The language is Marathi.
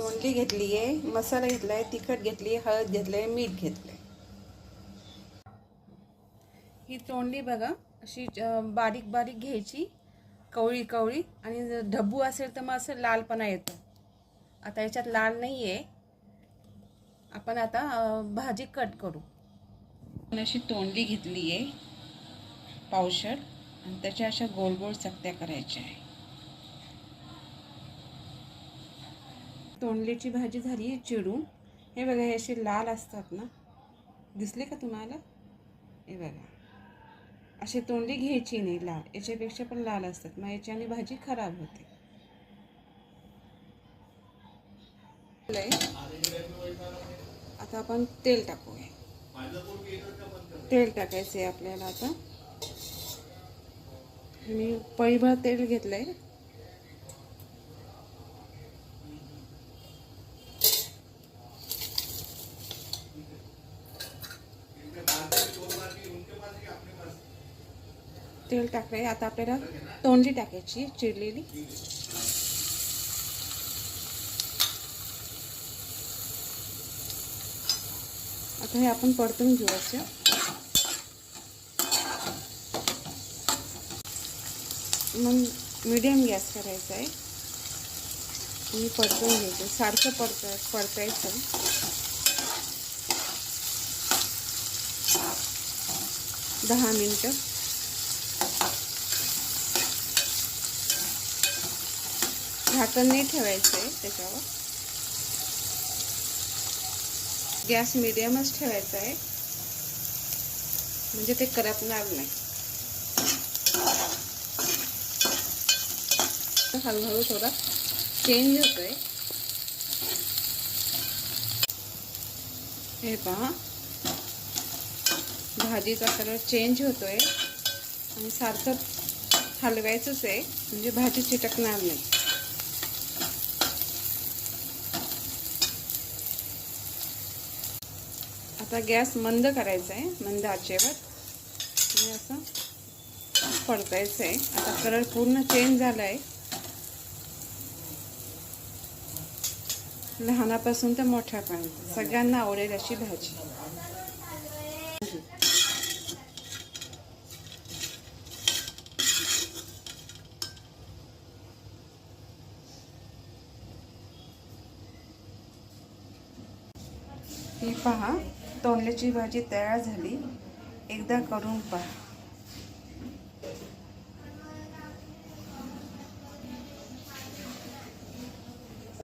तोंडली घेतली आहे, मसाला घेतला आहे, तिखट घेतली, हळद घेतले, मीठ घेतले. ही तोंडली बघा अशी बारीक बारीक घ्यायची, कवळी कवळी, आणि ढब्बू असेल तर मग असं लालपणा येतो. आता याच्यात लाल नाही आहे. आपण आता भाजी कट करू. अशी तोंडली घेतली आहे पावशर, आणि त्याच्या अशा गोल गोल चकत्या करायच्या आहे. तोंडलीची भाजी झाली चिरून. हे बघा, हे असे लाल असतात ना, दिसले का तुम्हाला? हे बघा, अशी तोंडली घ्यायची नाही लाल, याच्यापेक्षा पण लाल असतात, मग याच्याने भाजी खराब होते. आता आपण तेल टाकूया. तेल टाकायचे आपल्याला. आता मी पळीभर तेल घेतलंय. तेल टाकलंय. आता आपल्याला तोंडली टाकायची चिरलेली. आता हे आपण परतून घेऊ असं. मग मीडियम गॅस करायचा आहे. मी परतून घ्यायचं, सारखं परतायचं. दहा मिनिटं. झाकण नाही ठेवायचं आहे त्याच्यावर. गॅस मीडियमच ठेवायचा आहे, म्हणजे ते करपणार नाही. हळूहळू थोडा चेंज होतोय. हे पहा, भाजीचा कलर चेंज होतोय, आणि सारखं हलवायचंच आहे, म्हणजे भाजी चिटकणार नाही. आता गॅस मंद करायचा आहे, मंद आचेवर, आणि असं परतायचं आहे. आता कलर पूर्ण चेंज झाला आहे. लहानापासून तर मोठ्यापर्यंत सगळ्यांना आवडेल अशी भाजी. ही पहा, तोंडल्याची भाजी तयार झाली. एकदा करून पहा.